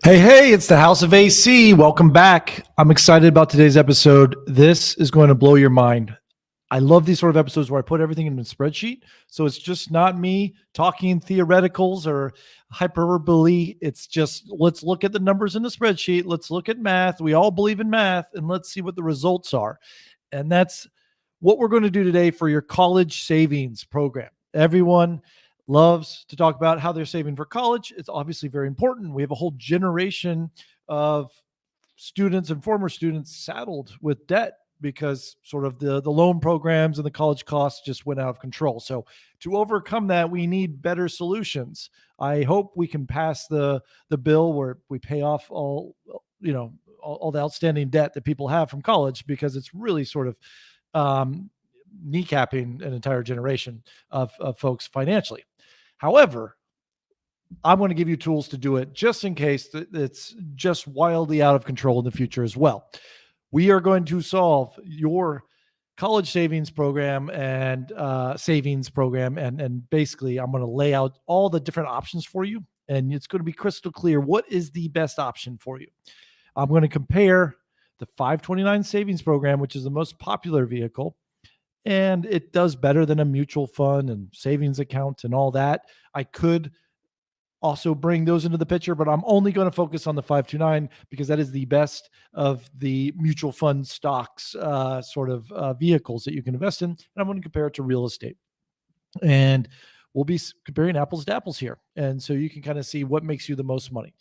Hey, it's the House of AC. Welcome back. I'm excited about today's episode. This is going to blow your mind. I love these sort of episodes where I put everything in a spreadsheet. So it's just not me talking theoreticals or hyperbole. It's just let's look at the numbers in the spreadsheet. Let's look at math. We all believe in math and let's see what the results are. And that's what we're going to do today for your college savings program. Everyone loves to talk about how they're saving for college. It's obviously very important. We have a whole generation of students and former students saddled with debt because sort of the loan programs and the college costs just went out of control. So to overcome that, we need better solutions. I hope we can pass the bill where we pay off all the outstanding debt that people have from college, because it's really sort of kneecapping an entire generation of folks financially. However, I'm going to give you tools to do it just in case it's just wildly out of control in the future as well. We are going to solve your college savings program and and basically I'm going to lay out all the different options for you, and it's going to be crystal clear what is the best option for you. I'm going to compare the 529 savings program, which is the most popular vehicle, and it does better than a mutual fund and savings account and all that. I could also bring those into the picture, but I'm only going to focus on the 529 because that is the best of the mutual fund stocks vehicles that you can invest in. And I'm going to compare it to real estate. And we'll be comparing apples to apples here. And so you can kind of see what makes you the most money.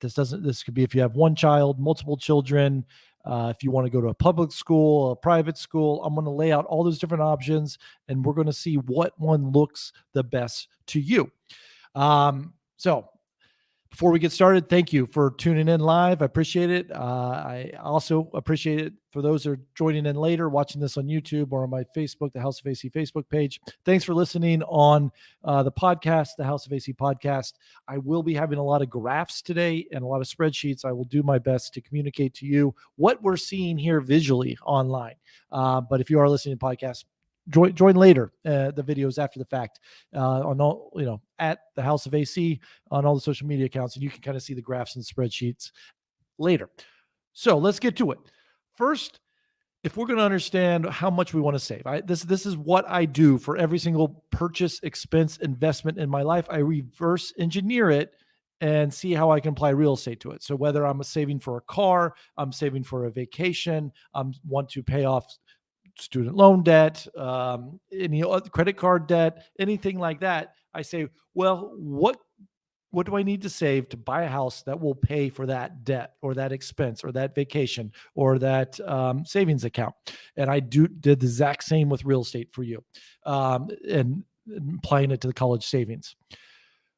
This could be if you have one child, multiple children, if you want to go to a public school, a private school. I'm going to lay out all those different options, and we're going to see what one looks the best to you. So before we get started, thank you for tuning in live. I appreciate it. I also appreciate it for those who are joining in later, watching this on YouTube or on my Facebook, the House of AC Facebook page. Thanks for listening on the podcast, the House of AC podcast. I will be having a lot of graphs today and a lot of spreadsheets. I will do my best to communicate to you what we're seeing here visually online. But if you are listening to podcasts, join later the videos after the fact on all at the House of AC on all the social media accounts, and you can kind of see the graphs and spreadsheets later. So let's get to it. First, if we're going to understand how much we want to save, this is what I do for every single purchase, expense, investment in my life. I reverse engineer it and see how I can apply real estate to it. So whether I'm saving for a car, I'm saving for a vacation, want to pay off student loan debt, any other credit card debt, anything like that, I say, well, what do I need to save to buy a house that will pay for that debt or that expense or that vacation or that savings account? And I did the exact same with real estate for you, and applying it to the college savings.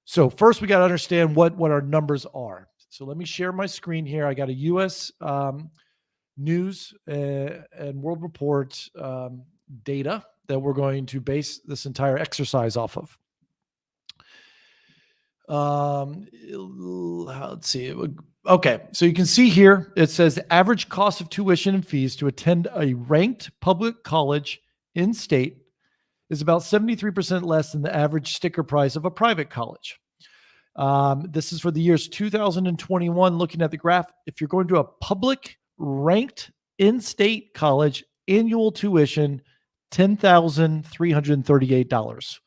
So first, we got to understand what our numbers are. So let me share my screen here. I got a U.S. News and World Report data that we're going to base this entire exercise off of. Let's see. Okay, so you can see here, it says the average cost of tuition and fees to attend a ranked public college in state is about 73% less than the average sticker price of a private college. This is for the years 2021. Looking at the graph, if you're going to a public ranked in-state college, annual tuition, $10,338.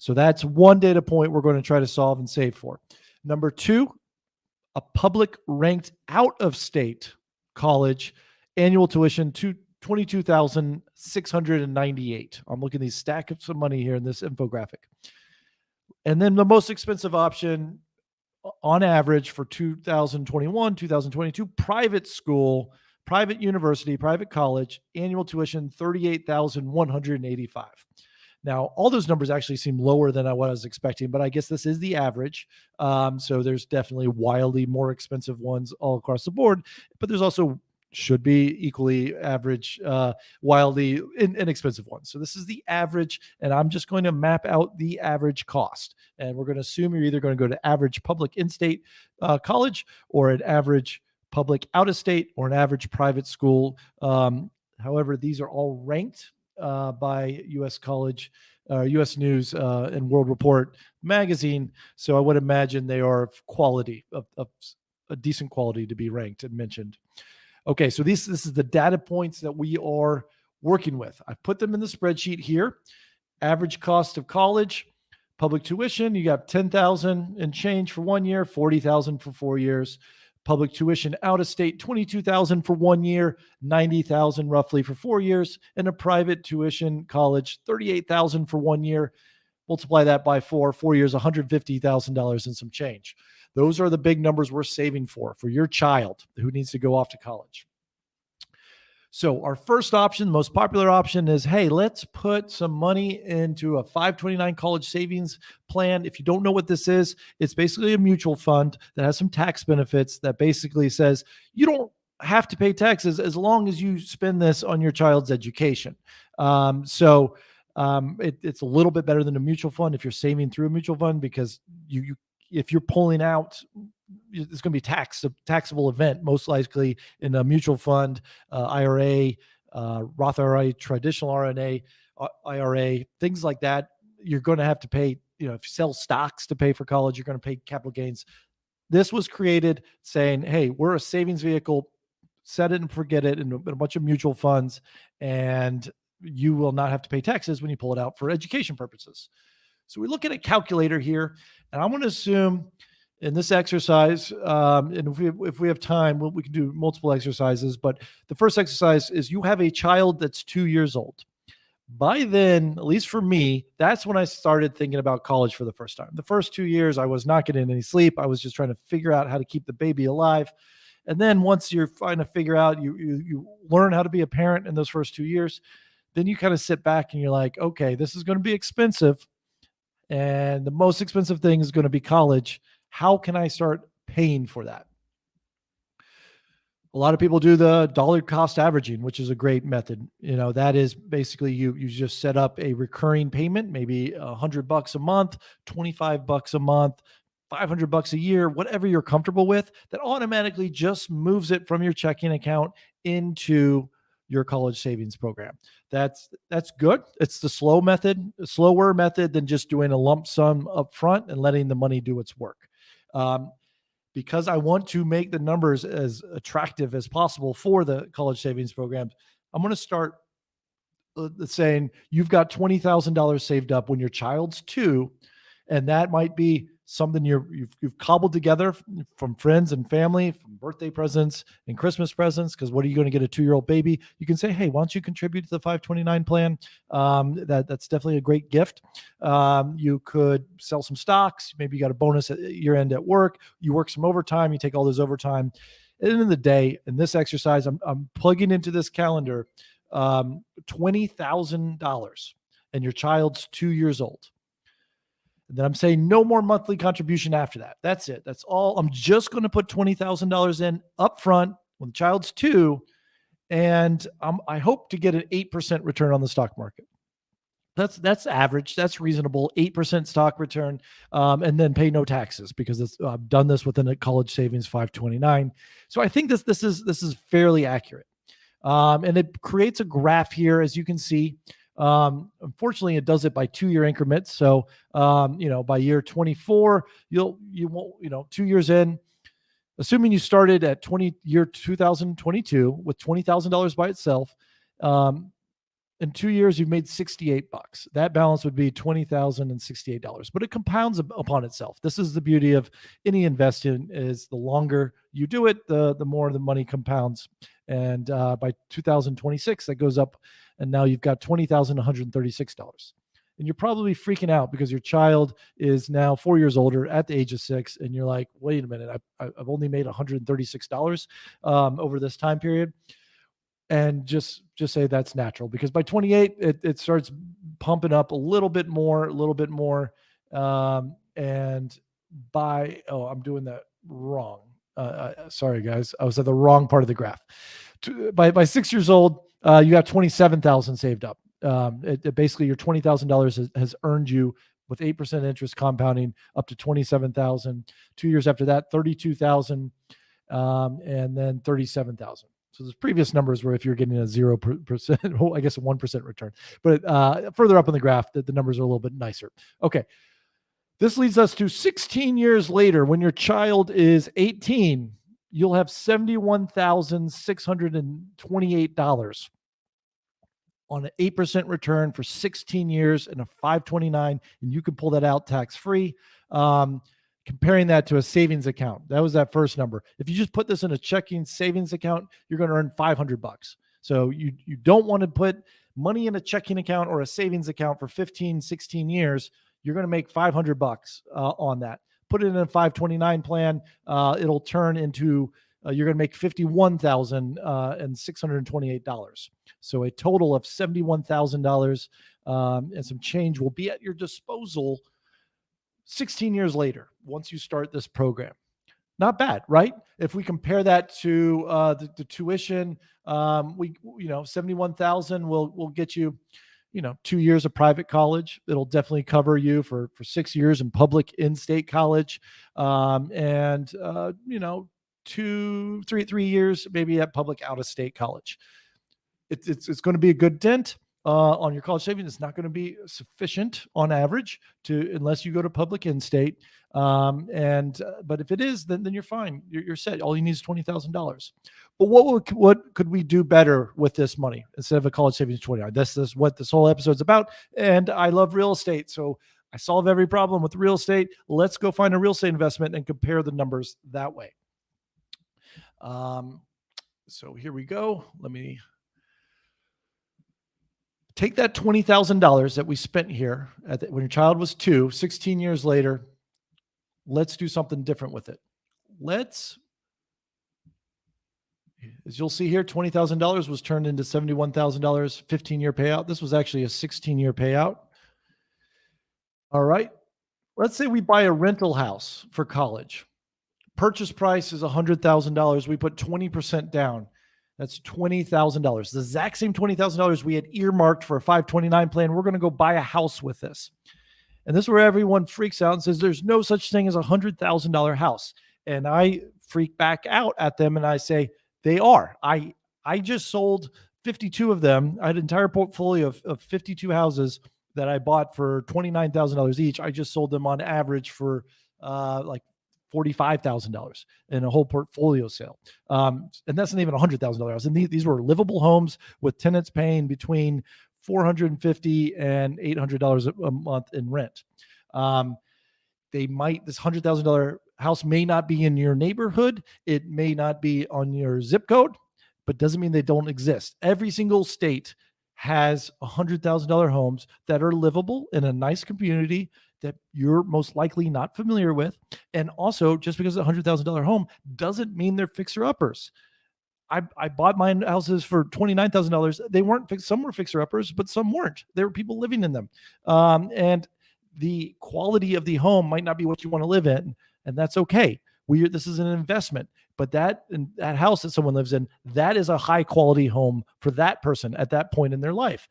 So that's one data point we're going to try to solve and save for. Number two, a public ranked out-of-state college, annual tuition to $22,698. I'm looking at these stacks of money here in this infographic. And then the most expensive option on average for 2021, 2022, private school, private university, private college, annual tuition, $38,185. Now, all those numbers actually seem lower than what I was expecting, but I guess this is the average. So there's definitely wildly more expensive ones all across the board, but there's also should be equally average, wildly inexpensive ones. So this is the average, and I'm just going to map out the average cost. And we're going to assume you're either going to go to average public in-state college or an average public out-of-state or an average private school. However, these are all ranked by U.S. College, U.S. News and World Report magazine. So I would imagine they are of quality, of a decent quality to be ranked and mentioned. Okay, so this is the data points that we are working with. I've put them in the spreadsheet here. Average cost of college, public tuition, you got 10,000 and change for 1 year, 40,000 for 4 years. Public tuition out of state, 22,000 for 1 year, 90,000 roughly for 4 years, and a private tuition college, 38,000 for 1 year. Multiply that by 4 years, $150,000 and some change. Those are the big numbers we're saving for your child who needs to go off to college. So our first option, the most popular option is, hey, let's put some money into a 529 college savings plan. If you don't know what this is, it's basically a mutual fund that has some tax benefits that basically says you don't have to pay taxes as long as you spend this on your child's education. It's a little bit better than a mutual fund if you're saving through a mutual fund, because if you're pulling out, it's going to be taxable event, most likely in a mutual fund, IRA, Roth IRA, traditional RNA, IRA, things like that. You're going to have to pay, if you sell stocks to pay for college, you're going to pay capital gains. This was created saying, hey, we're a savings vehicle, set it and forget it in a bunch of mutual funds, and you will not have to pay taxes when you pull it out for education purposes. So we look at a calculator here, and I'm going to assume in this exercise, and if we have time, we can do multiple exercises, but the first exercise is you have a child that's 2 years old. By then, at least for me, that's when I started thinking about college for the first time. The first 2 years, I was not getting any sleep. I was just trying to figure out how to keep the baby alive. And then once you're trying to figure out, you learn how to be a parent in those first 2 years, then you kind of sit back and you're like, okay, this is going to be expensive. And the most expensive thing is going to be college. How can I start paying for that? A lot of people do the dollar cost averaging, which is a great method. That is basically you just set up a recurring payment, maybe $100 a month, $25 a month, $500 a year, whatever you're comfortable with, that automatically just moves it from your checking account into your college savings program. That's good. It's the slower method than just doing a lump sum up front and letting the money do its work. Because I want to make the numbers as attractive as possible for the college savings programs, I'm going to start saying you've got $20,000 saved up when your child's 2, and that might be something you've cobbled together from friends and family, from birthday presents and Christmas presents. Because what are you going to get a 2-year-old baby? You can say, hey, why don't you contribute to the 529 plan? That's definitely a great gift. You could sell some stocks. Maybe you got a bonus at year end at work. You work some overtime. You take all this overtime. At the end of the day, in this exercise, I'm plugging into this calendar $20,000, and your child's 2 years old. And then I'm saying no more monthly contribution after that. That's it. That's all. I'm just going to put $20,000 in up front when the child's 2, and I hope to get an 8% return on the stock market. That's average. That's reasonable. 8% stock return, and then pay no taxes, because I've done this within a college savings 529. So I think this is fairly accurate, and it creates a graph here, as you can see. Unfortunately, it does it by 2-year increments. So, by year 24, you won't, 2 years in, assuming you started at year 2022 with $20,000 by itself, in 2 years, you've made $68. That balance would be $20,068, but it compounds upon itself. This is the beauty of any investing, is the longer you do it, the more the money compounds. And by 2026, that goes up, and now you've got $20,136. And you're probably freaking out because your child is now 4 years older at the age of 6, and you're like, wait a minute, I've only made $136 over this time period. And just say that's natural, because by 28, it starts pumping up a little bit more. And I'm doing that wrong. Sorry, guys. I was at the wrong part of the graph. By 6 years old, you got 27,000 saved up. Basically, your $20,000 has earned you, with 8% interest compounding, up to 27,000. 2 years after that, 32,000, and then 37,000. So the previous numbers were if you're getting a 0%, well, I guess a 1% return. But further up on the graph, the numbers are a little bit nicer. Okay. This leads us to 16 years later, when your child is 18, you'll have $71,628 on an 8% return for 16 years and a 529, and you can pull that out tax-free. Comparing that to a savings account, that was that first number. If you just put this in a checking savings account, you're going to earn $500. So you don't want to put money in a checking account or a savings account for 15, 16 years. You're going to make $500 on that. Put it in a 529 plan. It'll turn into, you're going to make $51,628. So a total of $71,000 and some change will be at your disposal 16 years later, once you start this program. Not bad, right? If we compare that to the tuition, 71,000 will get you, 2 years of private college. It'll definitely cover you for 6 years in public in-state college, and 3 years maybe at public out-of-state college. It's going to be a good dent on your college savings. It's not going to be sufficient on average unless you go to public in-state. But if it is, then you're fine. You're set. All you need is $20,000. But what could we do better with this money instead of a college savings 20? This is what this whole episode's about. And I love real estate, so I solve every problem with real estate. Let's go find a real estate investment and compare the numbers that way. So here we go. Let me take that $20,000 that we spent here when your child was 2, 16 years later. Let's do something different with it. As you'll see here, $20,000 was turned into $71,000, 15-year payout. This was actually a 16-year payout. All right. Let's say we buy a rental house for college. Purchase price is $100,000. We put 20% down. That's $20,000. The exact same $20,000 we had earmarked for a 529 plan. We're going to go buy a house with this. And this is where everyone freaks out and says there's no such thing as a $100,000 house. And I freak back out at them and I say, they are. I just sold 52 of them. I had an entire portfolio of 52 houses that I bought for $29,000 each. I just sold them on average for like $45,000 in a whole portfolio sale. And that's not even a $100,000 house. And these were livable homes with tenants paying between $450 and $800 a month in rent. This $100,000 house may not be in your neighborhood. It may not be on your zip code, but doesn't mean they don't exist. Every single state has $100,000 homes that are livable in a nice community that you're most likely not familiar with. And also, just because it's a $100,000 home doesn't mean they're fixer-uppers. I bought my houses for $29,000. They weren't some were fixer-uppers, but some weren't. There were people living in them. And the quality of the home might not be what you want to live in, and that's okay. This is an investment. But that house that someone lives in, that is a high quality home for that person at that point in their life.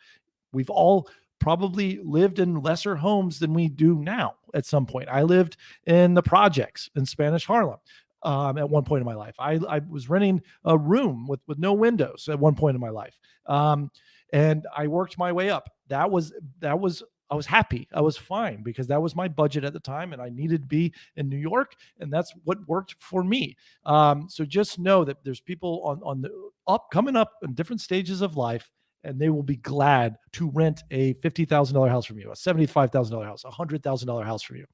We've all probably lived in lesser homes than we do now at some point. I lived in the projects in Spanish Harlem at one point in my life. I was renting a room with no windows at one point in my life. And I worked my way up. I was happy. I was fine because that was my budget at the time and I needed to be in New York, and that's what worked for me. So just know that there's people coming up in different stages of life, and they will be glad to rent a $50,000 house from you, a $75,000 house, a $100,000 house from you.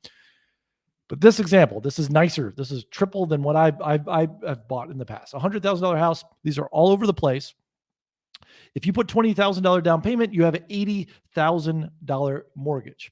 But this example, this is nicer. This is triple than what I've bought in the past. A $100,000 house. These are all over the place. If you put $20,000 down payment, you have an $80,000 mortgage.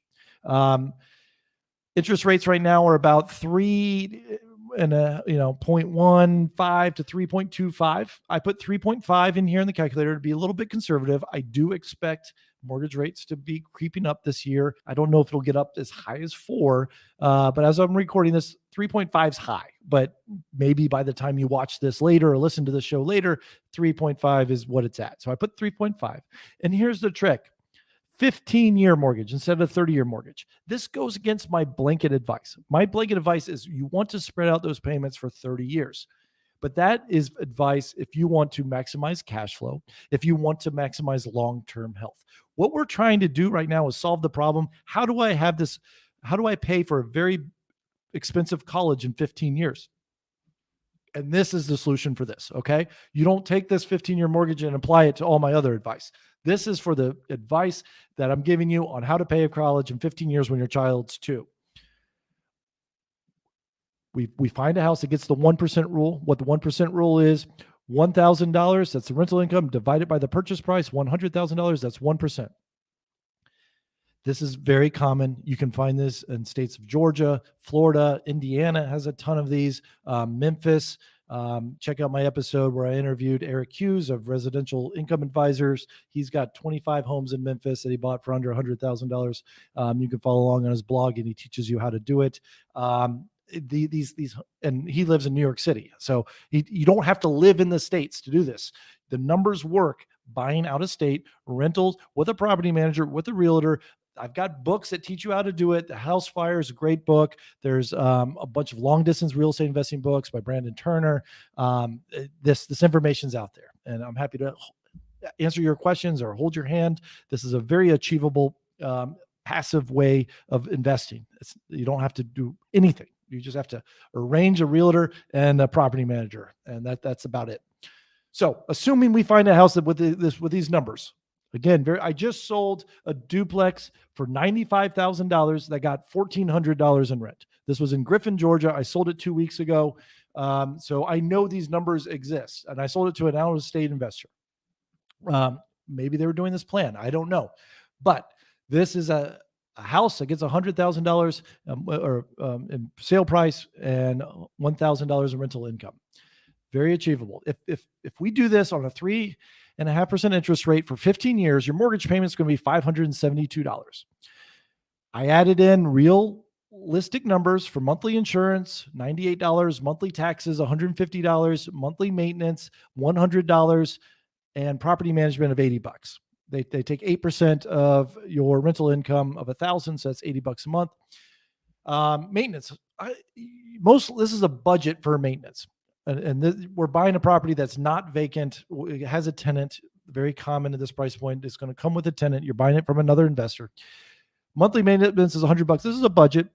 Interest rates right now are about 0.15 to 3.25. I put 3.5 in here in the calculator to be a little bit conservative. I do expect mortgage rates to be creeping up this year. I don't know if it'll get up as high as 4, but as I'm recording this, 3.5 is high. But maybe by the time you watch this later or listen to the show later, 3.5 is what it's at. So I put 3.5. And here's the trick. 15-year mortgage instead of 30-year mortgage. This goes against my blanket advice. My blanket advice is you want to spread out those payments for 30 years. But that is advice if you want to maximize cash flow, if you want to maximize long-term health. What we're trying to do right now is solve the problem. How do I have this? How do I pay for a very expensive college in 15 years? And this is the solution for this. Okay. You don't take this 15-year mortgage and apply it to all my other advice. This is for the advice that I'm giving you on how to pay a college in 15 years when your child's 2. We find a house that gets the 1% rule. What the 1% rule is, $1,000, that's the rental income, divided by the purchase price, $100,000, that's 1%. This is very common. You can find this in states of Georgia, Florida, Indiana has a ton of these, Memphis. Check out my episode where I interviewed Eric Hughes of Residential Income Advisors. He's got 25 homes in Memphis that he bought for under $100,000. You can follow along on his blog, and he teaches you how to do it. These and he lives in New York City, so you don't have to live in the states to do this. The numbers work. Buying out of state, rentals with a property manager, with a realtor. I've got books that teach you how to do it. The House Fire is a great book. There's a bunch of long distance real estate investing books by Brandon Turner. This information's out there, and I'm happy to answer your questions or hold your hand. This is a very achievable passive way of investing. You don't have to do anything. You just have to arrange a realtor and a property manager, and that's about it. So, assuming we find a house that with these numbers, again, I just sold a duplex for $95,000 that got $1,400 in rent. This was in Griffin, Georgia. I sold it 2 weeks ago, so I know these numbers exist, and I sold it to an out-of-state investor. Maybe they were doing this plan. I don't know, but this is a house that gets $100,000 in sale price and $1,000 in rental income. Very achievable. If we do this on a 3.5% interest rate for 15 years, your mortgage payment is going to be $572. I added in realistic numbers for monthly insurance, $98, monthly taxes, $150, monthly maintenance, $100, and property management of $80. They take 8% of your rental income of $1,000, so that's $80 a month. Maintenance. This is a budget for maintenance. And we're buying a property that's not vacant. It has a tenant. Very common at this price point. It's going to come with a tenant. You're buying it from another investor. Monthly maintenance is $100. This is a budget.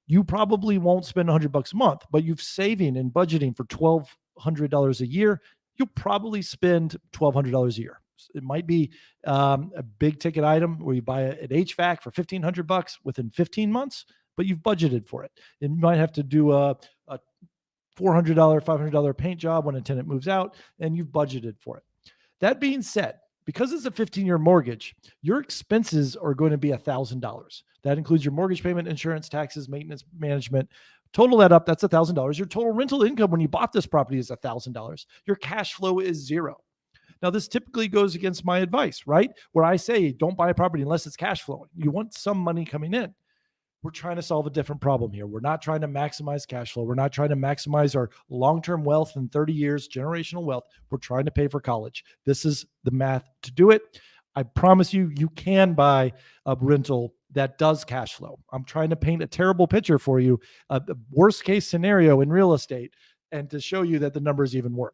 You probably won't spend $100 a month, but you've saving and budgeting for $1,200 a year. You'll probably spend $1,200 a year. It might be a big ticket item where you buy an HVAC for $1,500 within 15 months, but you've budgeted for it. And you might have to do a $400, $500 paint job when a tenant moves out, and you've budgeted for it. That being said, because it's a 15-year mortgage, your expenses are going to be $1,000. That includes your mortgage payment, insurance, taxes, maintenance, management. Total that up, that's $1,000. Your total rental income when you bought this property is $1,000. Your cash flow is $0. Now, this typically goes against my advice, right? Where I say, don't buy a property unless it's cash flowing. You want some money coming in. We're trying to solve a different problem here. We're not trying to maximize cash flow. We're not trying to maximize our long-term wealth in 30 years, generational wealth. We're trying to pay for college. This is the math to do it. I promise you, you can buy a rental that does cash flow. I'm trying to paint a terrible picture for you, the worst case scenario in real estate, and to show you that the numbers even work.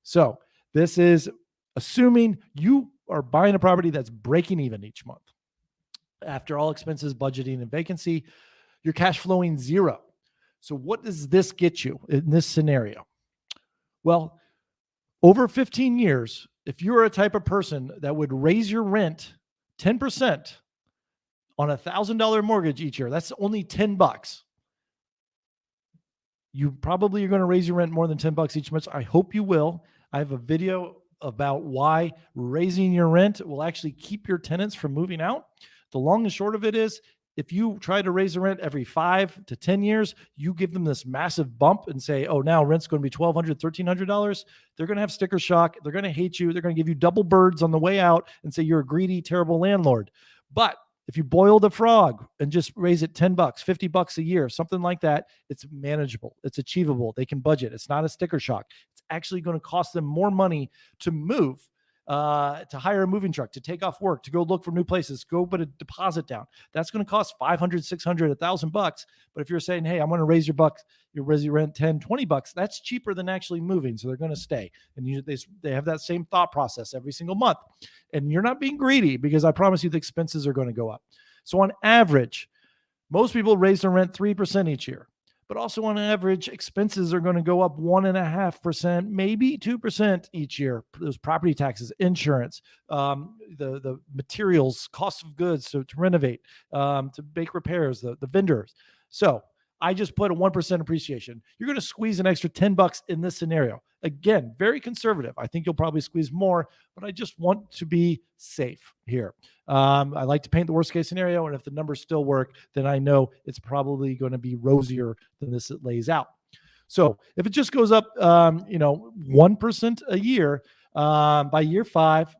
So this is assuming you are buying a property that's breaking even each month. After all expenses, budgeting, and vacancy, you're cash flowing $0. So what does this get you in this scenario? Well, over 15 years, if you're a type of person that would raise your rent 10% on a $1,000 mortgage each year, that's only $10. You probably are going to raise your rent more than $10 each month. I hope you will. I have a video about why raising your rent will actually keep your tenants from moving out. The long and short of it is, if you try to raise the rent every 5 to 10 years, you give them this massive bump and say, oh, now rent's going to be $1,200, $1,300. They're going to have sticker shock. They're going to hate you. They're going to give you double birds on the way out and say you're a greedy, terrible landlord. But if you boil the frog and just raise it $10, $50 a year, something like that, it's manageable. It's achievable. They can budget. It's not a sticker shock. It's actually going to cost them more money to move to hire a moving truck, to take off work, to go look for new places, go put a deposit down. That's going to cost 500, 600, $1,000. But if you're saying, hey, I'm going to raise your rent 10, 20 bucks, that's cheaper than actually moving. So they're going to stay. And they have that same thought process every single month. And you're not being greedy, because I promise you the expenses are going to go up. So on average, most people raise their rent 3% each year. But also on average, expenses are going to go up 1.5%, maybe 2% each year. Those property taxes, insurance, the materials, cost of goods to renovate, to make repairs, the vendors. So I just put a 1% appreciation. You're going to squeeze an extra $10 in this scenario. Again, very conservative. I think you'll probably squeeze more, but I just want to be safe here. I like to paint the worst case scenario, and if the numbers still work, then I know it's probably going to be rosier than this it lays out. So if it just goes up, 1% a year, by year 5,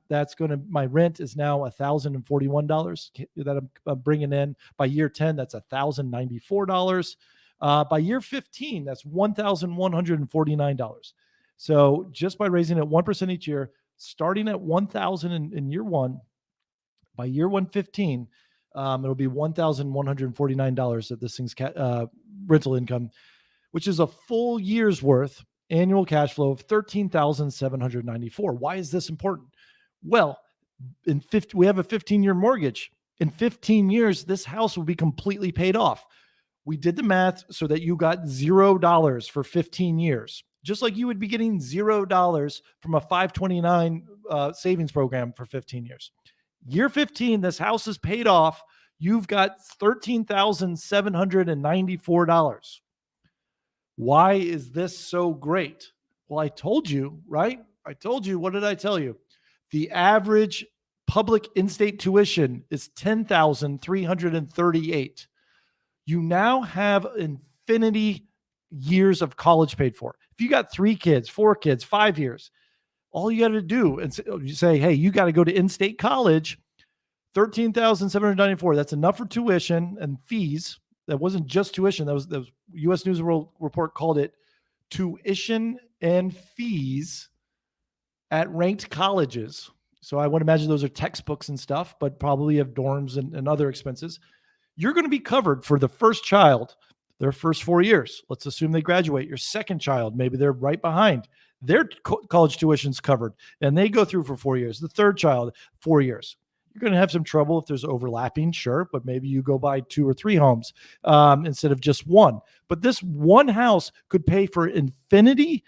my rent is now $1,041 that I'm bringing in. By year 10, that's $1,094. By year 15, that's $1,149. So just by raising it 1% each year, starting at $1,000 in year 1, by year 115, it'll be $1,149 that this thing's rental income, which is a full year's worth annual cash flow of $13,794. Why is this important? Well, we have a 15-year mortgage. In 15 years, this house will be completely paid off. We did the math so that you got $0 for 15 years, just like you would be getting $0 from a 529 savings program for 15 years. Year 15, this house is paid off. You've got $13,794. Why is this so great? Well, I told you, right? I told you. What did I tell you? The average public in-state tuition is $10,338. You now have infinity years of college paid for. If you got 3 kids, 4 kids, 5 years, all you got to do and you say, hey, you got to go to in-state college, $13,794. That's enough for tuition and fees. That wasn't just tuition. That was U.S. News and World Report called it tuition and fees at ranked colleges. So I would imagine those are textbooks and stuff, but probably have dorms and other expenses. You're going to be covered for the first child, their first 4 years. Let's assume they graduate. Your second child, maybe they're right behind. Their college tuition's covered, and they go through for 4 years. The third child, 4 years. You're going to have some trouble if there's overlapping, sure, but maybe you go buy 2 or 3 homes instead of just one. But this one house could pay for infinity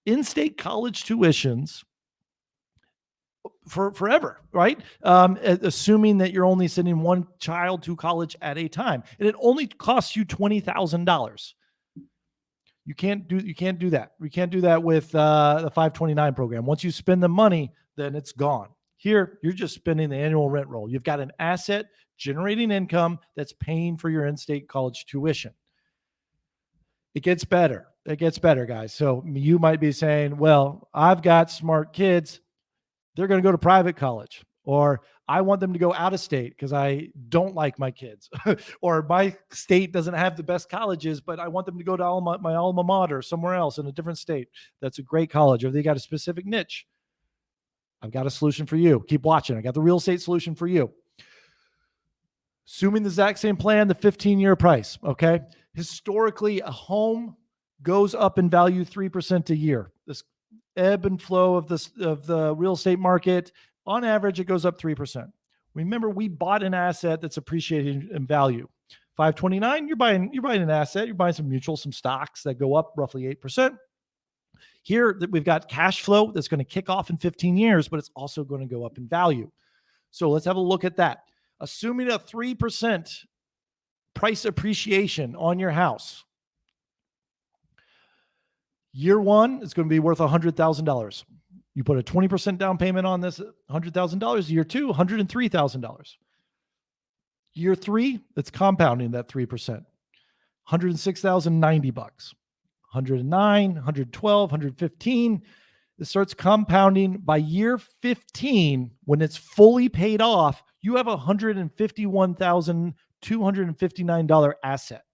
in-state college tuitions for forever, right? Assuming that you're only sending one child to college at a time, and it only costs you $20,000. You can't do that. We can't do that with the 529 program. Once you spend the money, then it's gone. Here, you're just spending the annual rent roll. You've got an asset generating income that's paying for your in-state college tuition. It gets better. It gets better, guys. So you might be saying, well, I've got smart kids. They're going to go to private college. Or I want them to go out of state because I don't like my kids. Or my state doesn't have the best colleges, but I want them to go to my alma mater somewhere else in a different state. That's a great college. Or they got a specific niche. I've got a solution for you. Keep watching. I got the real estate solution for you. Assuming the exact same plan, the 15-year price, okay? Historically, a home goes up in value 3% a year. This ebb and flow of the real estate market, on average, it goes up 3%. Remember, we bought an asset that's appreciated in value. 529, you're buying an asset. You're buying some mutuals, some stocks that go up roughly 8%. Here, we've got cash flow that's going to kick off in 15 years, but it's also going to go up in value. So let's have a look at that. Assuming a 3% price appreciation on your house, year 1 is going to be worth $100,000. You put a 20% down payment on this, $100,000. Year 2, $103,000. Year 3, it's compounding that 3%. $106,090. 109, 112, 115. It starts compounding. By year 15, when it's fully paid off, you have a $151,259 asset.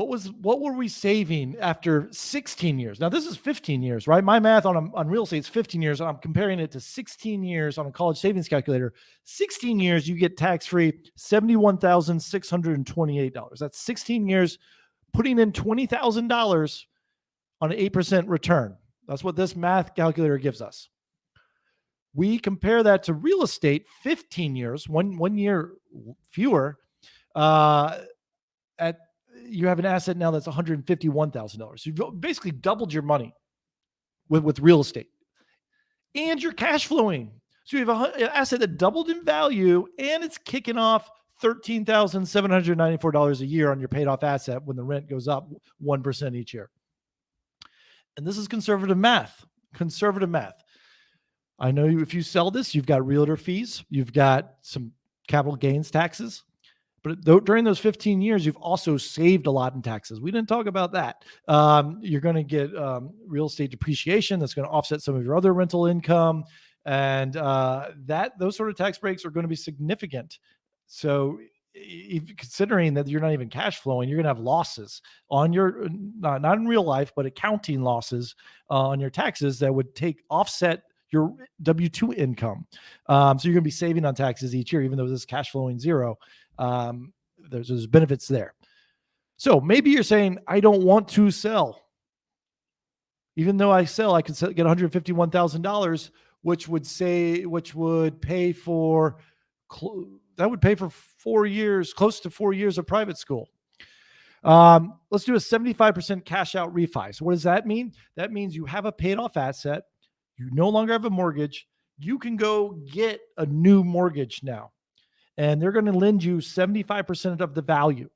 what were we saving after 16 years? Now this is 15 years, right? My math on real estate is 15 years. I'm comparing it to 16 years on a college savings calculator. 16 years, you get tax-free $71,628. That's 16 years putting in $20,000 on an 8% return. That's what this math calculator gives us. We compare that to real estate, 15 years, one year fewer. You have an asset now that's $151,000. You've basically doubled your money with real estate, and you're cash flowing. So you have an asset that doubled in value, and it's kicking off $13,794 a year on your paid off asset when the rent goes up 1% each year. And this is conservative math. Conservative math. I know if you sell this, you've got realtor fees, you've got some capital gains taxes. But during those 15 years, you've also saved a lot in taxes. We didn't talk about that. You're going to get real estate depreciation that's going to offset some of your other rental income. And those sort of tax breaks are going to be significant. So considering that you're not even cash flowing, you're going to have losses on your, not in real life, but accounting losses on your taxes that would offset your W-2 income. So you're going to be saving on taxes each year, even though this is cash flowing zero. There's benefits there. So maybe you're saying, I don't want to sell. Even though I sell, I could get $151,000, which would pay for, that would pay for 4 years, close to 4 years of private school. Let's do a 75% cash out refi. So what does that mean? That means you have a paid off asset. You no longer have a mortgage. You can go get a new mortgage now. And they're going to lend you 75% of the value.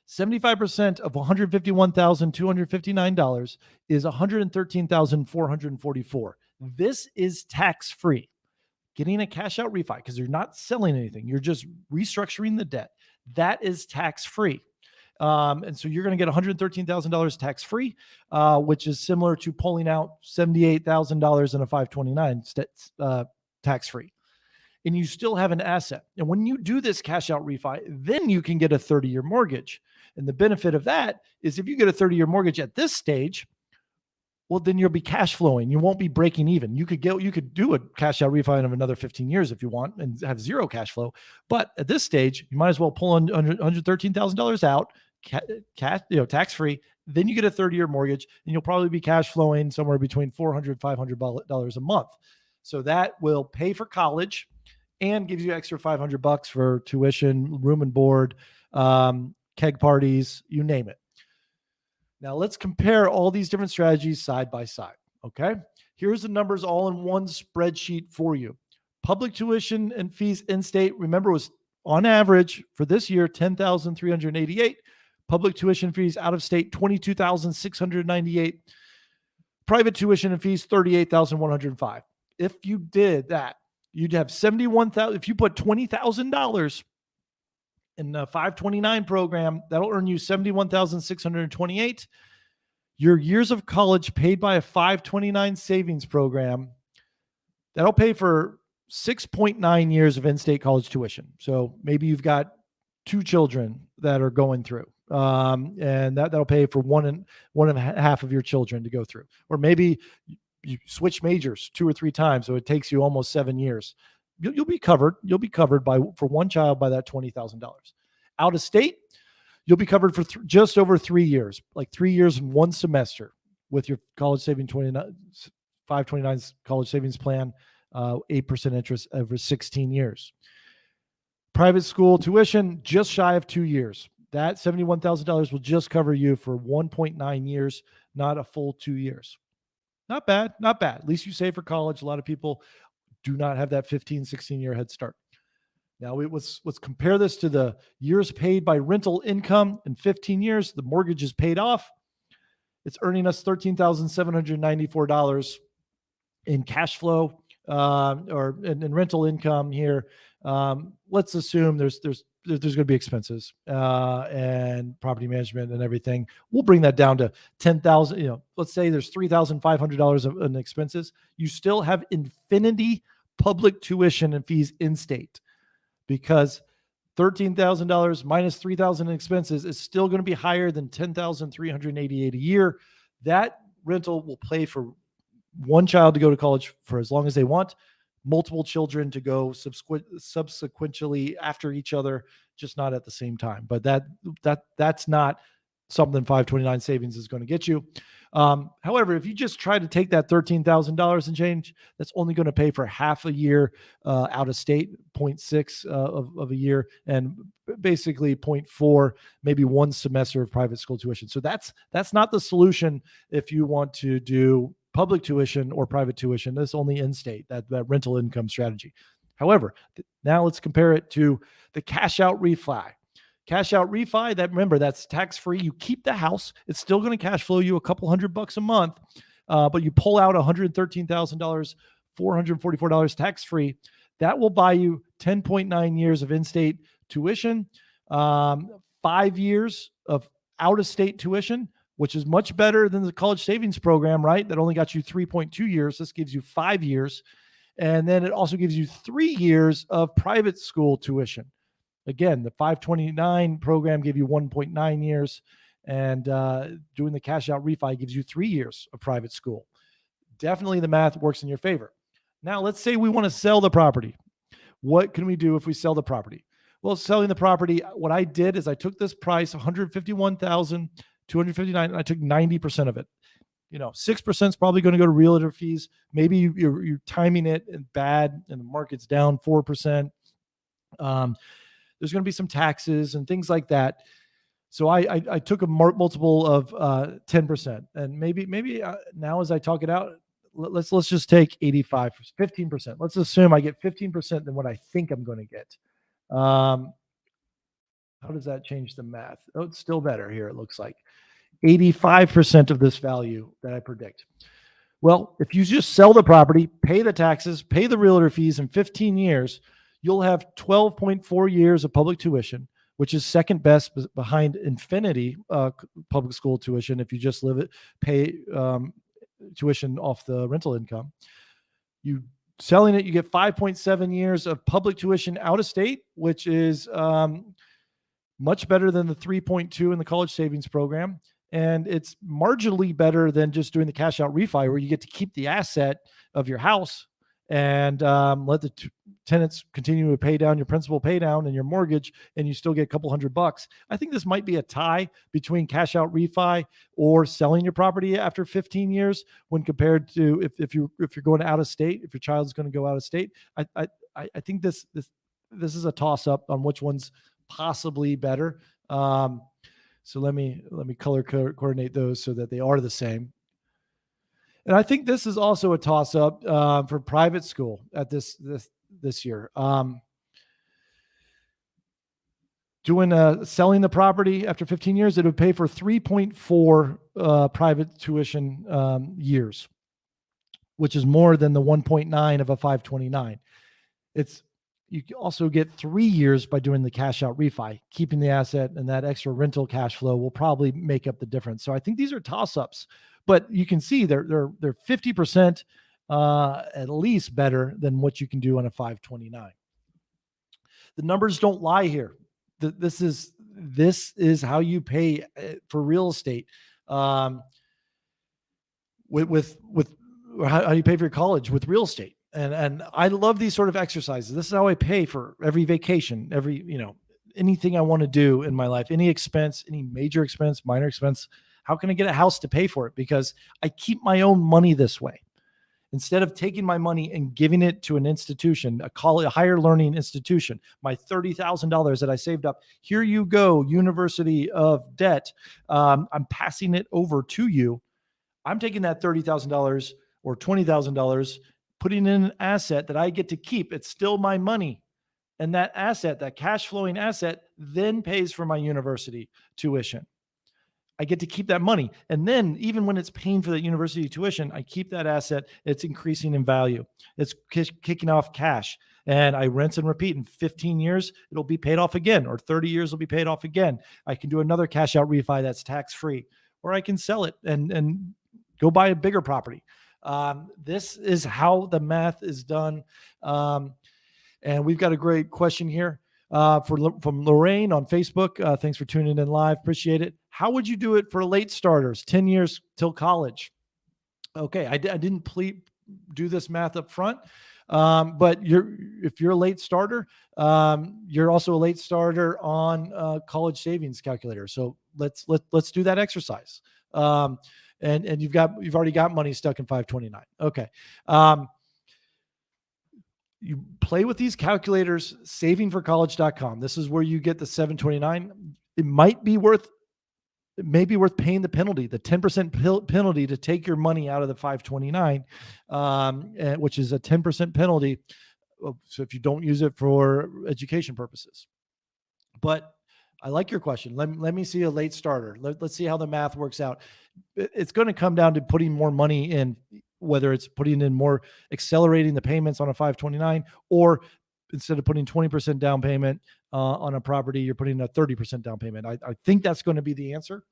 75% of $151,259 is $113,444. This is tax-free. Getting a cash out refi, because you're not selling anything. You're just restructuring the debt. That is tax-free. And so you're going to get $113,000 tax-free, which is similar to pulling out $78,000 in a 529 tax-free. And you still have an asset. And when you do this cash out refi, then you can get a 30-year mortgage. And the benefit of that is if you get a 30-year mortgage at this stage, well, then you'll be cash flowing. You won't be breaking even. You could do a cash out refi of another 15 years if you want and have zero cash flow. But at this stage, you might as well pull $113,000 out, cash, tax-free. Then you get a 30-year mortgage, and you'll probably be cash flowing somewhere between $400, $500 a month. So that will pay for college and gives you extra $500 for tuition, room and board, keg parties, you name it. Now let's compare all these different strategies side by side. Okay. Here's the numbers all in one spreadsheet for you. Public tuition and fees in-state, remember, was on average for this year, $10,388. Public tuition fees out of state, $22,698. Private tuition and fees, $38,105. If you did that, you'd have $71,000. If you put $20,000 in the 529 program, that'll earn you $71,628. Your years of college paid by a 529 savings program, that'll pay for 6.9 years of in-state college tuition. So maybe you've got 2 children that are going through, and that'll pay for one and a half of your children to go through. Or maybe you switch majors 2 or 3 times, so it takes you almost 7 years. You'll be covered. You'll be covered for one child by that $20,000. Out of state, you'll be covered for just over 3 years, like 3 years and 1 semester with your college saving 529 college savings plan, 8% interest over 16 years. Private school tuition, just shy of 2 years. That $71,000 will just cover you for 1.9 years, not a full 2 years. Not bad, not bad. At least you save for college. A lot of people do not have that 15, 16-year head start. Now, let's compare this to the years paid by rental income in 15 years. The mortgage is paid off. It's earning us $13,794 in cash flow or in rental income here. Let's assume there's going to be expenses and property management and everything. We'll bring that down to $10,000. Let's say there's $3,500 in expenses. You still have infinity public tuition and fees in state, because $13,000 minus $3,000 in expenses is still going to be higher than $10,388 a year. That rental will pay for one child to go to college for as long as they want, multiple children to go subsequently after each other, just not at the same time. But that's not something 529 savings is going to get you. However, if you just try to take that $13,000 and change, that's only going to pay for half a year out of state, 0.6 of a year, and basically 0.4, maybe one semester of private school tuition. So that's not the solution if you want to do public tuition or private tuition. That's only in-state, that rental income strategy. However, now let's compare it to the cash out refi. Cash out refi, remember, that's tax-free. You keep the house. It's still going to cash flow you a couple $100 a month, but you pull out $113,000, $444 tax-free. That will buy you 10.9 years of in-state tuition, 5 years of out-of-state tuition, which is much better than the college savings program, right? That only got you 3.2 years. This gives you 5 years. And then it also gives you 3 years of private school tuition. Again, the 529 program gave you 1.9 years, and doing the cash out refi gives you 3 years of private school. Definitely the math works in your favor. Now, let's say we want to sell the property. What can we do if we sell the property? Well, selling the property, what I did is I took this price, $151,259, and I took 90% of it. 6% is probably going to go to realtor fees. Maybe you're timing it bad and the market's down 4%. There's going to be some taxes and things like that. So I took a multiple of 10%, and maybe now as I talk it out, let's just take 15%. Let's assume I get 15% than what I think I'm going to get. How does that change the math? Oh, it's still better here. It looks like 85% of this value that I predict. Well, if you just sell the property, pay the taxes, pay the realtor fees in 15 years, you'll have 12.4 years of public tuition, which is second best behind Infinity public school tuition. If you just pay tuition off the rental income, you selling it, you get 5.7 years of public tuition out of state, which is much better than the 3.2 in the college savings program. And it's marginally better than just doing the cash out refi, where you get to keep the asset of your house and let the tenants continue to pay down your principal pay down and your mortgage, and you still get a couple $100. I think this might be a tie between cash out refi or selling your property after 15 years when compared to if you're going out of state, if your child's going to go out of state. I think this is a toss up on which one's possibly better. So let me color coordinate those so that they are the same. And I think this is also a toss-up for private school at this year. Selling the property after 15 years, it would pay for 3.4 private tuition years, which is more than the 1.9 of a 529. You also get 3 years by doing the cash out refi. Keeping the asset and that extra rental cash flow will probably make up the difference. So I think these are toss-ups. But you can see they're 50% at least better than what you can do on a 529. The numbers don't lie here. This is how you pay for real estate. With how you pay for your college with real estate. And I love these sort of exercises. This is how I pay for every vacation, anything I want to do in my life, any expense, any major expense, minor expense. How can I get a house to pay for it? Because I keep my own money this way. Instead of taking my money and giving it to an institution, a higher learning institution, my $30,000 that I saved up, here you go, University of Debt. I'm passing it over to you. I'm taking that $30,000 or $20,000, putting in an asset that I get to keep. It's still my money. And that asset, that cash flowing asset, then pays for my university tuition. I get to keep that money. And then even when it's paying for the university tuition, I keep that asset. It's increasing in value. It's kicking off cash. And I rinse and repeat. In 15 years, it'll be paid off again, or 30 years will be paid off again. I can do another cash out refi that's tax-free, or I can sell it and go buy a bigger property. This is how the math is done. And we've got a great question here. From Lorraine on Facebook. Thanks for tuning in live. Appreciate it. How would you do it for late starters? 10 years till college. Okay, I didn't do this math up front, but if you're a late starter, you're also a late starter on college savings calculator. So let's do that exercise. And you've already got money stuck in 529. Okay. You play with these calculators, savingforcollege.com. This is where you get the 729. It may be worth paying the penalty, the 10% penalty to take your money out of the 529, which is a 10% penalty. So if you don't use it for education purposes. But I like your question. Let me see a late starter. Let's see how the math works out. It's going to come down to putting more money in, whether it's putting in more, accelerating the payments on a 529, or instead of putting 20% down payment on a property, you're putting a 30% down payment. I think that's going to be the answer.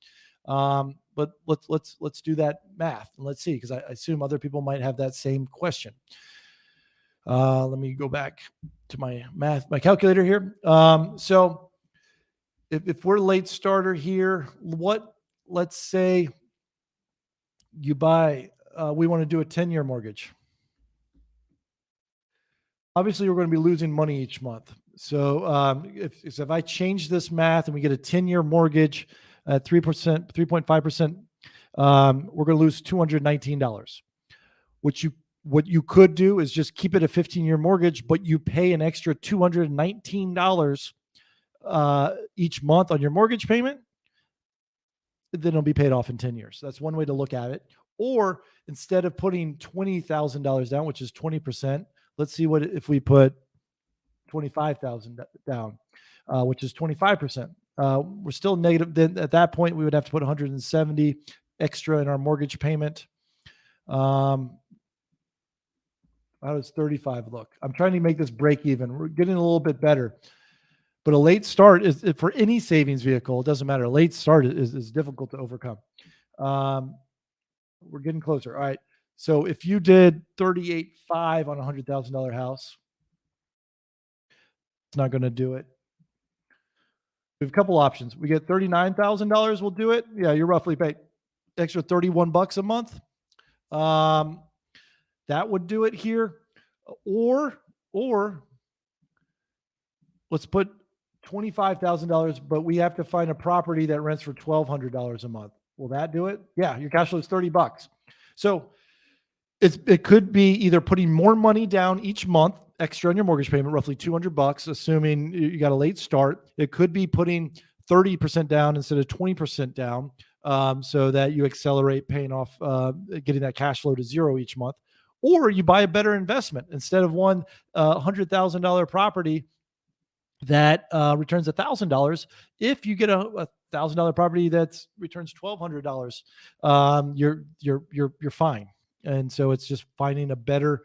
But let's do that math and let's see, because I assume other people might have that same question. Let me go back to my calculator here. So if we're late starter here, let's say you buy, we want to do a 10-year mortgage. Obviously, we're going to be losing money each month. So if I change this math and we get a 10-year mortgage at 3%, 3.5%, we're going to lose $219. What you could do is just keep it a 15-year mortgage, but you pay an extra $219 each month on your mortgage payment. Then it'll be paid off in 10 years. That's one way to look at it. Or instead of putting $20,000 down, which is 20%, let's see what if we put $25,000 down, which is 25%. We're still negative. Then at that point, we would have to put $170 extra in our mortgage payment. How does 35 look? I'm trying to make this break even. We're getting a little bit better. But a late start is, for any savings vehicle, it doesn't matter. A late start is difficult to overcome. We're getting closer. All right. So if you did 38.5 on a $100,000 house, it's not going to do it. We have a couple options. We get $39,000. We'll do it. Yeah, you're roughly paid extra $31 a month. That would do it here. Or let's put $25,000, but we have to find a property that rents for $1,200 a month. Will that do it? Yeah, your cash flow is $30. So it could be either putting more money down each month, extra on your mortgage payment, roughly $200, assuming you got a late start. It could be putting 30% down instead of 20% down, so that you accelerate paying off, getting that cash flow to zero each month. Or you buy a better investment. Instead of one $100,000 property that returns $1,000, if you get a $1,000 property that returns $1,200, you're fine. And so it's just finding a better,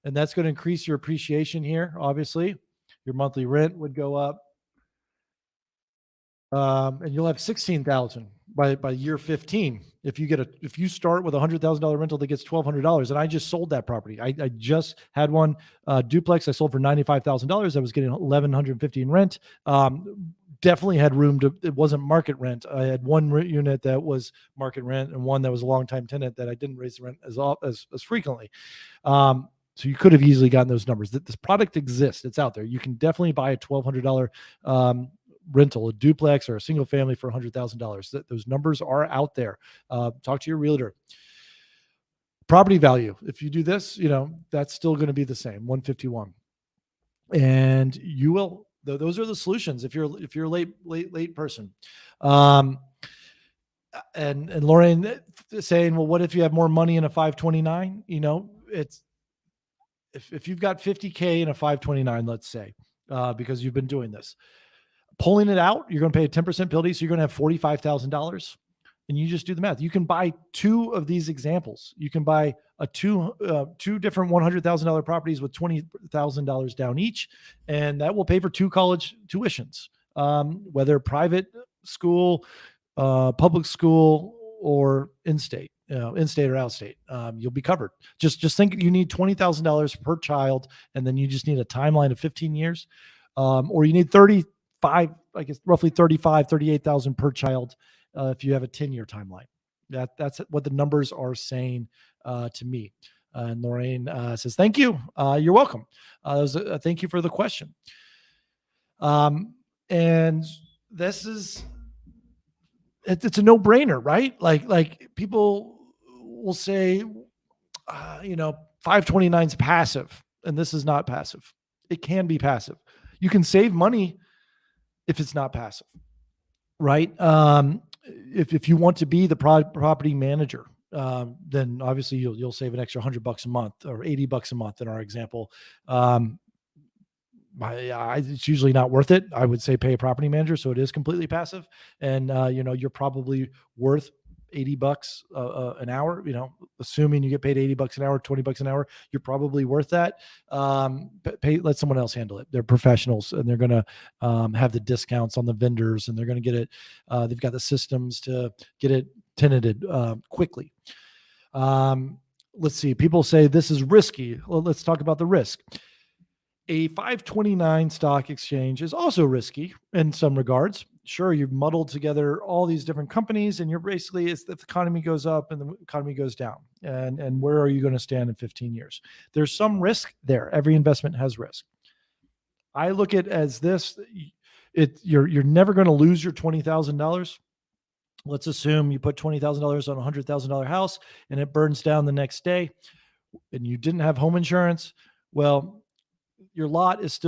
and that's going to increase your appreciation here. Obviously, your monthly rent would go up, and you'll have $16,000 by year 15. If you start with a $100,000 rental that gets $1,200, and I just sold that property. I just had one duplex I sold for $95,000. I was getting $1,150 in rent. Definitely had room to. It wasn't market rent. I had one unit that was market rent and one that was a long-time tenant that I didn't raise the rent as frequently. So you could have easily gotten those numbers. This product exists. It's out there. You can definitely buy a $1,200 rental, a duplex or a single family for $100,000. Those numbers are out there. Talk to your realtor. Property value. If you do this, that's still going to be the same, 151. And you will. Those are the solutions. If you're a late person. And Lauren saying, well, what if you have more money in a 529? It's if you've got 50K in a 529, let's say, because you've been doing this. Pulling it out, you're going to pay a 10% penalty, so you're going to have $45,000, and you just do the math. You can buy two of these examples. You can buy two different $100,000 properties with $20,000 down each, and that will pay for 2 college tuitions, whether private school, public school, or in-state or outstate. You'll be covered. Just think you need $20,000 per child, and then you just need a timeline of 15 years. or you need 35, I guess roughly 35, 38,000 per child if you have a 10-year timeline. That's what the numbers are saying to me. And Lorraine says, thank you. You're welcome. Thank you for the question. And this is, it's a no-brainer, right? Like people will say, 529 is passive, and this is not passive. It can be passive. You can save money if it's not passive, right? If you want to be the property manager, then obviously you'll save an extra $100 a month or $80 a month in our example. It's usually not worth it. I would say pay a property manager, so it is completely passive, and you're probably worth $80 an hour. Assuming you get paid $80 an hour, $20 an hour, you're probably worth that. Let someone else handle it. They're professionals, and they're going to have the discounts on the vendors, and they're going to get it. They've got the systems to get it tenanted quickly. Let's see. People say this is risky. Well, let's talk about the risk. A 529 stock exchange is also risky in some regards. Sure, you've muddled together all these different companies, and you're basically, it's if the economy goes up and the economy goes down, and where are you going to stand in 15 years? There's some risk there. Every investment has risk. I look at it as this: you're never going to lose your $20,000. Let's assume you put $20,000 on a $100,000 house, and it burns down the next day, and you didn't have home insurance. Well, your lot is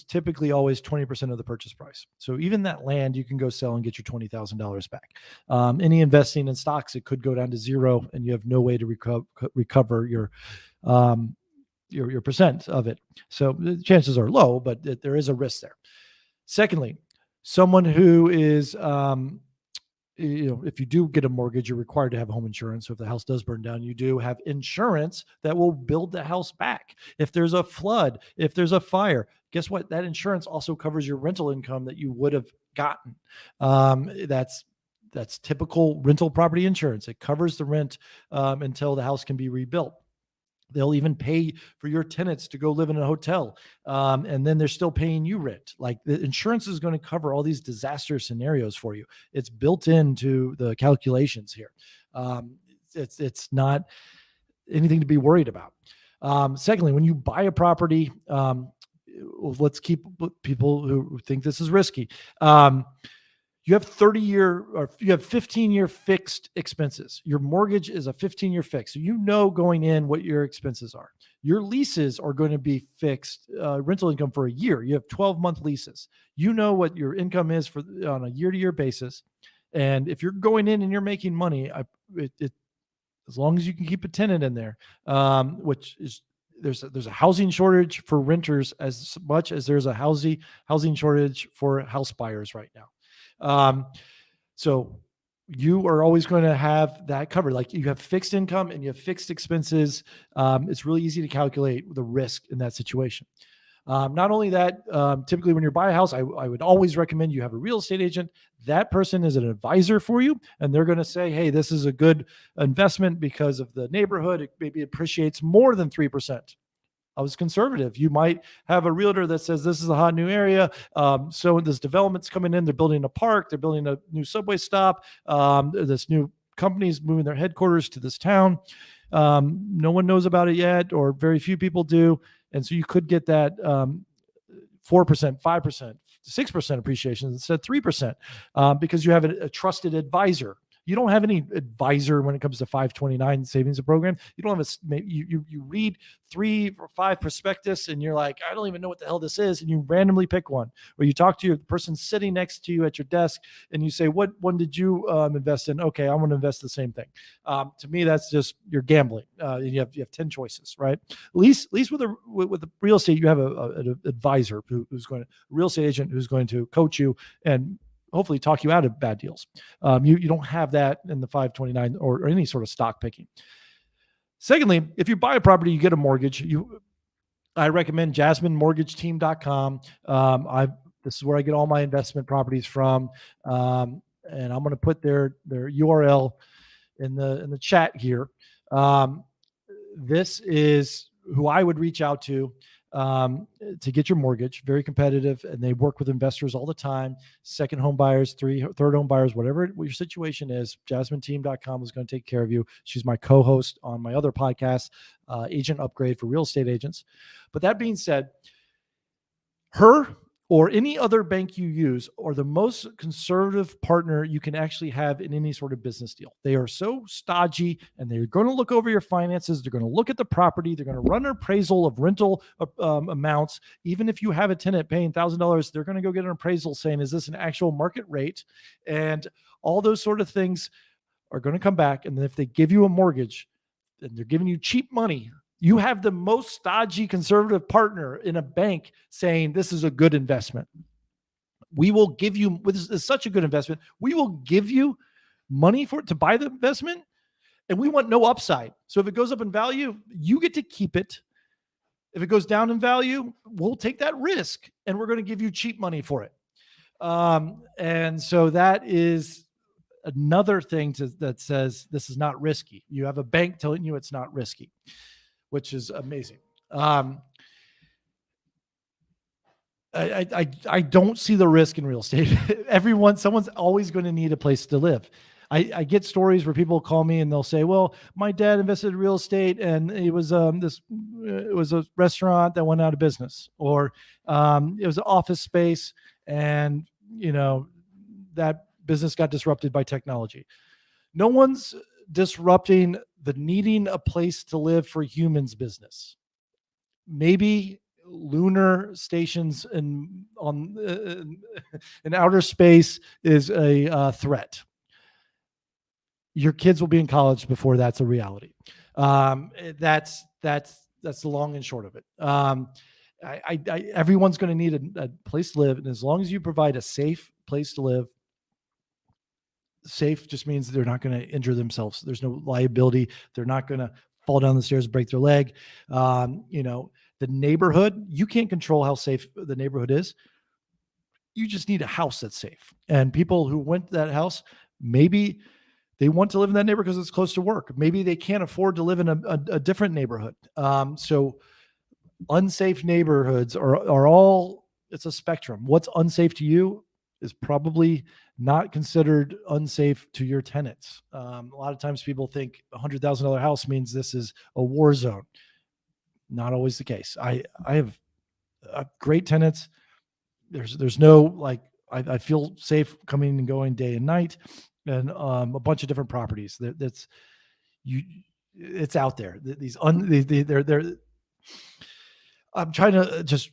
typically always 20% of the purchase price. So even that land, you can go sell and get your $20,000 back. Any investing in stocks, it could go down to zero, and you have no way to recover your percent of it. So the chances are low, but there is a risk there. Secondly, someone who is if you do get a mortgage, you're required to have home insurance. So if the house does burn down, you do have insurance that will build the house back. If there's a flood, if there's a fire, guess what? That insurance also covers your rental income that you would have gotten. That's typical rental property insurance. It covers the rent until the house can be rebuilt. They'll even pay for your tenants to go live in a hotel. And then they're still paying you rent. Like, the insurance is going to cover all these disaster scenarios for you. It's built into the calculations here. It's not anything to be worried about. Secondly, when you buy a property, let's keep people who think this is risky. You have 15-year fixed expenses. Your mortgage is a 15-year fix. So going in what your expenses are. Your leases are going to be fixed, rental income for a year. You have 12-month leases. You know what your income is on a year-to-year basis. And if you're going in and you're making money, as long as you can keep a tenant in there, which is, there's a housing shortage for renters as much as there's a housing shortage for house buyers right now. So you are always going to have that covered. Like, you have fixed income and you have fixed expenses. It's really easy to calculate the risk in that situation. Not only that, typically when you buy a house, I would always recommend you have a real estate agent. That person is an advisor for you, and they're going to say, hey, this is a good investment because of the neighborhood. It maybe appreciates more than 3%. I was conservative. You might have a realtor that says this is a hot new area. So this development's coming in. They're building a park. They're building a new subway stop. This new company's moving their headquarters to this town. No one knows about it yet, or very few people do. And so you could get that 4%, 5%, 6% appreciation instead of 3% because you have a trusted advisor. You don't have any advisor when it comes to 529 savings program. You don't have you read 3 or 5 prospectus and you're like, I don't even know what the hell this is. And you randomly pick one, or you talk to your person sitting next to you at your desk and you say, what one did you invest in? Okay, I'm going to invest the same thing. To me, that's just, you're gambling. You have 10 choices, right? At least with the real estate, you have an advisor who's going to, a real estate agent who's going to coach you and hopefully talk you out of bad deals. You don't have that in the 529 or any sort of stock picking. Secondly, if you buy a property, you get a mortgage. I recommend JasmineMortgageTeam.com. This is where I get all my investment properties from. And I'm going to put their URL in the chat here. This is who I would reach out to. to get your mortgage, very competitive, and they work with investors all the time. Second home buyers, third home buyers, whatever your situation is, JasmineTeam.com is going to take care of you. She's my co-host on my other podcast, Agent Upgrade for Real Estate Agents. But that being said, her or any other bank you use are the most conservative partner you can actually have in any sort of business deal. They are so stodgy, and they're going to look over your finances. They're going to look at the property. They're going to run an appraisal of rental amounts. Even if you have a tenant paying $1,000, they're going to go get an appraisal saying, is this an actual market rate? And all those sort of things are going to come back. And then if they give you a mortgage and they're giving you cheap money, you have the most stodgy conservative partner in a bank saying this is a good investment. We will give you, this is such a good investment. We will give you money for it to buy the investment, and we want no upside. So if it goes up in value, you get to keep it. If it goes down in value, we'll take that risk, and we're going to give you cheap money for it. And so that is another thing that says this is not risky. You have a bank telling you it's not risky, which is amazing. I don't see the risk in real estate. Someone's always going to need a place to live. I get stories where people call me and they'll say, well, my dad invested in real estate and it was it was a restaurant that went out of business, or it was an office space and that business got disrupted by technology. No one's disrupting the needing a place to live for humans business. Maybe lunar stations in outer space is a threat. Your kids will be in college before that's a reality. That's the long and short of it. Everyone's going to need a place to live, and as long as you provide a safe place to live, safe just means they're not going to injure themselves. There's no liability. They're not going to fall down the stairs, break their leg. The neighborhood, you can't control how safe the neighborhood is. You just need a house that's safe. And people who went to that house, maybe they want to live in that neighborhood because it's close to work. Maybe they can't afford to live in a different neighborhood. So unsafe neighborhoods are all, it's a spectrum. What's unsafe to you is probably not considered unsafe to your tenants. A lot of times people think $100,000 house means this is a war zone. Not always the case. I have great tenants. There's no I feel safe coming and going day and night, and a bunch of different properties. It's out there. I'm trying to just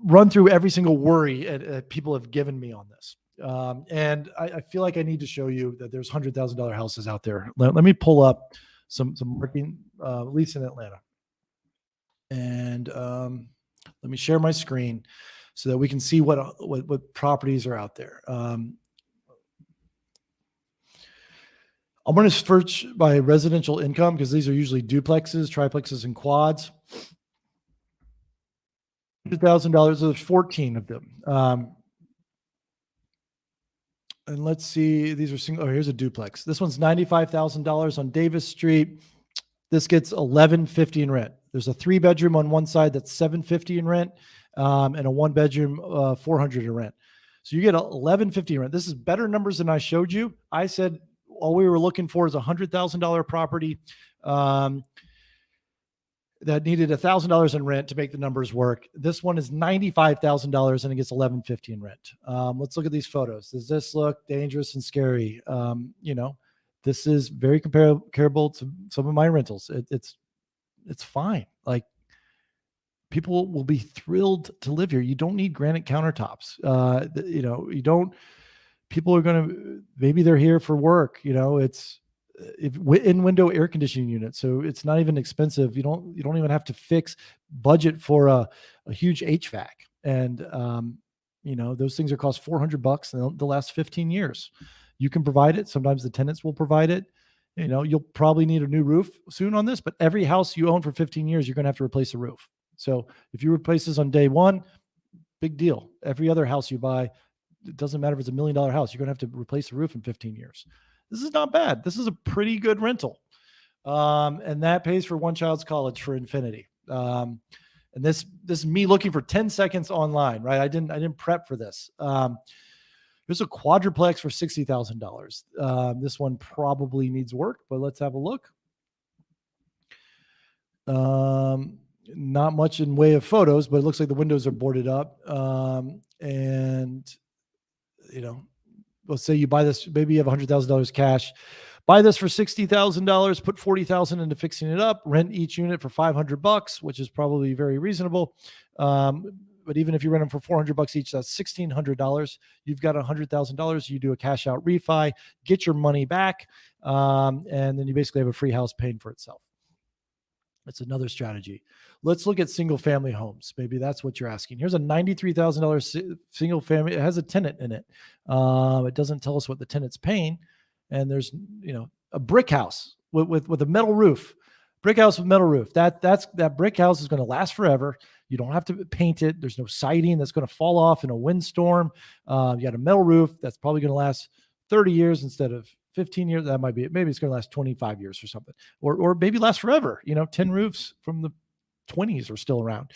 run through every single worry people have given me on this. And I feel like I need to show you that there's $100,000 houses out there. Let me pull up some working lease in Atlanta. And let me share my screen so that we can see what properties are out there. I'm going to search by residential income because these are usually duplexes, triplexes, and quads. $100,000. There's 14 of them. And let's see. These are single. Oh, here's a duplex. This one's $95,000 on Davis Street. This gets $1,150 in rent. There's a 3-bedroom on one side that's $750 in rent, and a 1-bedroom $400 in rent. So you get $1,150 in rent. This is better numbers than I showed you. I said all we were looking for is a $100,000 property that needed $1,000 in rent to make the numbers work. This one is $95,000 and it gets $1,150 in rent. Let's look at these photos. Does this look dangerous and scary? This is very comparable to some of my rentals. It's fine. Like, people will be thrilled to live here. You don't need granite countertops. You don't. People are going to, maybe they're here for work. It's in window air conditioning unit, so it's not even expensive. You don't even have to budget for a huge HVAC, and those things are cost $400 and they'll last 15 years. You can provide it. Sometimes the tenants will provide it. You'll probably need a new roof soon on this, but every house you own for 15 years, you're going to have to replace the roof. So if you replace this on day one, big deal. Every other house you buy, it doesn't matter if it's $1 million house, you're going to have to replace the roof in 15 years. This is not bad. This is a pretty good rental. And that pays for one child's college for infinity. And this is me looking for 10 seconds online, right? I didn't prep for this. There's a quadruplex for $60,000. This one probably needs work, but let's have a look. Not much in way of photos, but it looks like the windows are boarded up. And let's say you buy this, maybe you have $100,000 cash, buy this for $60,000, put $40,000 into fixing it up, rent each unit for $500, which is probably very reasonable. But even if you rent them for $400 each, that's $1,600. You've got $100,000. You do a cash out refi, get your money back, and then you basically have a free house paying for itself. That's another strategy. Let's look at single family homes. Maybe that's what you're asking. Here's a $93,000 single family. It has a tenant in it. It doesn't tell us what the tenant's paying. And there's, a brick house with a metal roof. Brick house with metal roof. That brick house is going to last forever. You don't have to paint it. There's no siding that's going to fall off in a windstorm. You got a metal roof that's probably going to last 30 years instead of 15 years. That might be it. Maybe it's going to last 25 years or something, or maybe last forever. Tin roofs from the 20s are still around.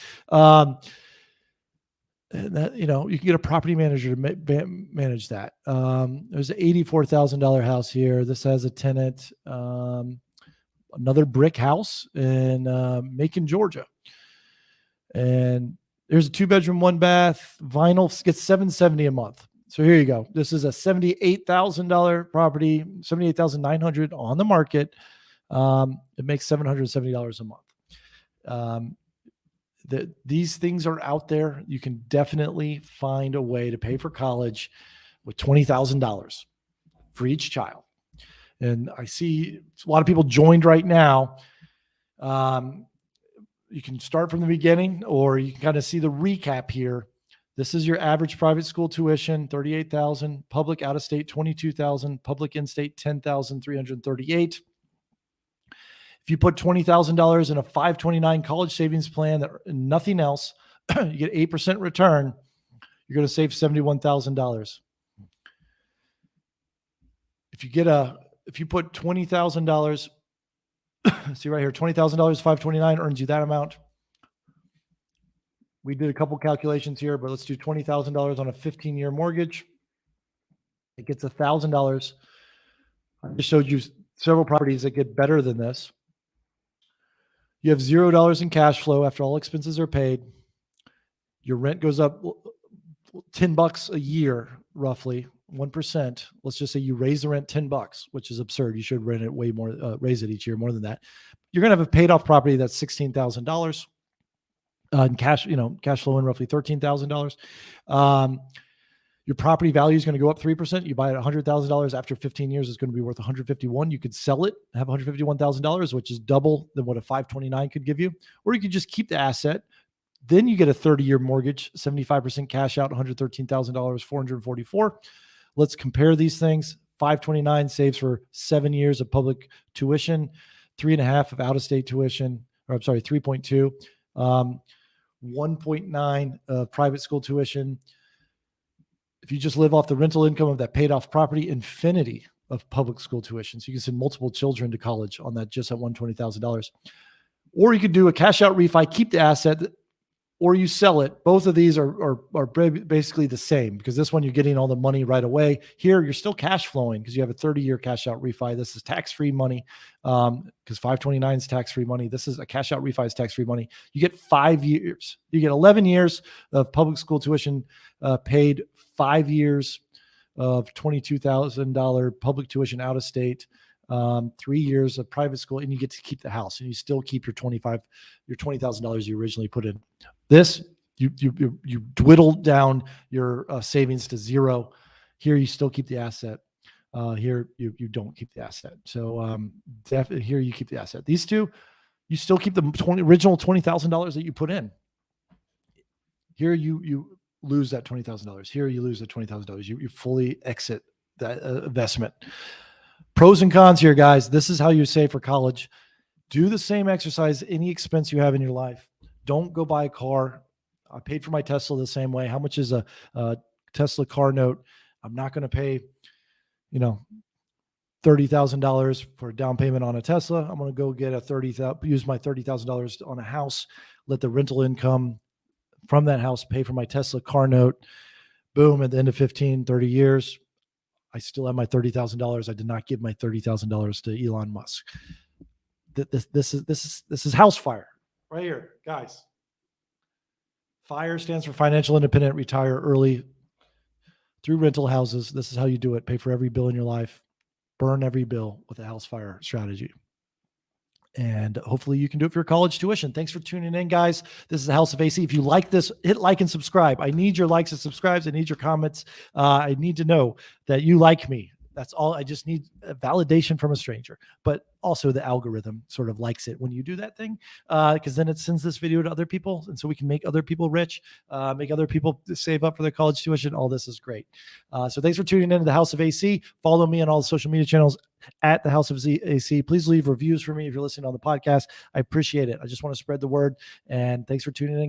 And that, you can get a property manager to manage that. There's an $84,000 house here. This has a tenant, another brick house in Macon, Georgia. And there's a 2-bedroom, 1-bath, vinyl, gets $770 a month. So here you go. This is a $78,000 property, $78,900 on the market. It makes $770 a month. These things are out there. You can definitely find a way to pay for college with $20,000 for each child. And I see a lot of people joined right now. You can start from the beginning, or you can kind of see the recap here. This is your average private school tuition, $38,000, public out-of-state, $22,000, public in-state, $10,338. If you put $20,000 in a 529 college savings plan and nothing else, you get 8% return, you're going to save $71,000. If you put $20,000, see right here, $20,000, 529 earns you that amount. We did a couple calculations here, but let's do $20,000 on a 15-year mortgage. It gets $1,000. I just showed you several properties that get better than this. You have $0 in cash flow after all expenses are paid. Your rent goes up $10 a year, roughly 1%. Let's just say you raise the rent $10, which is absurd. You should rent it way more, raise it each year more than that. You're going to have a paid off property that's $16,000 in cash, cash flow in roughly $13,000. Your property value is going to go up 3%. You buy it $100,000 after 15 years, it's going to be worth $151,000. You could sell it, have $151,000, which is double than what a 529 could give you, or you could just keep the asset. Then you get a 30-year mortgage, 75% cash out, $113,000, $444,000. Let's compare these things. 529 saves for 7 years of public tuition, 3.5 of out-of-state tuition, 3.2, 1.9 of private school tuition. If you just live off the rental income of that paid off property, infinity of public school tuition. So you can send multiple children to college on that, just at $120,000. Or you could do a cash out refi, keep the asset, or you sell it. Both of these are basically the same, because this one you're getting all the money right away. Here you're still cash flowing because you have a 30-year cash out refi. This is tax-free money, because 529 is tax-free money. This is a cash out refi is tax-free money. You get 5 years. You get 11 years of public school tuition paid, 5 years of $22,000 public tuition out of state, 3 years of private school, and you get to keep the house, and you still keep your $20,000 you originally put in. This, you dwindle down your savings to zero. Here you still keep the asset. Here you don't keep the asset. So definitely here you keep the asset. These two, you still keep the original $20,000 that you put in. Here you lose that $20,000. Here you lose the $20,000. You fully exit that investment. Pros and cons here, guys. This is how you save for college. Do the same exercise, any expense you have in your life. Don't go buy a car. I paid for my Tesla the same way. How much is a Tesla car note? I'm not going to pay, $30,000 for a down payment on a Tesla. I'm going to go get use my $30,000 on a house. let the rental income from that house pay for my Tesla car note. Boom, at the end of 15, 30 years, I still have my $30,000. I did not give my $30,000 to Elon Musk. This is house fire right here, guys. FIRE stands for financial independent, retire early through rental houses. This is how you do it. Pay for every bill in your life, burn every bill with a house fire strategy. And hopefully you can do it for your college tuition. Thanks for tuning in, guys. This is the House of AC. If you like this, hit like and subscribe. I need your likes and subscribes. I need your comments. I need to know that you like me. That's all. I just need a validation from a stranger, but also the algorithm sort of likes it when you do that thing, because then it sends this video to other people. And so we can make other people rich, make other people save up for their college tuition. All this is great. So thanks for tuning into the House of AC. Follow me on all the social media channels at the House of AC. Please leave reviews for me if you're listening on the podcast. I appreciate it. I just want to spread the word, and thanks for tuning in.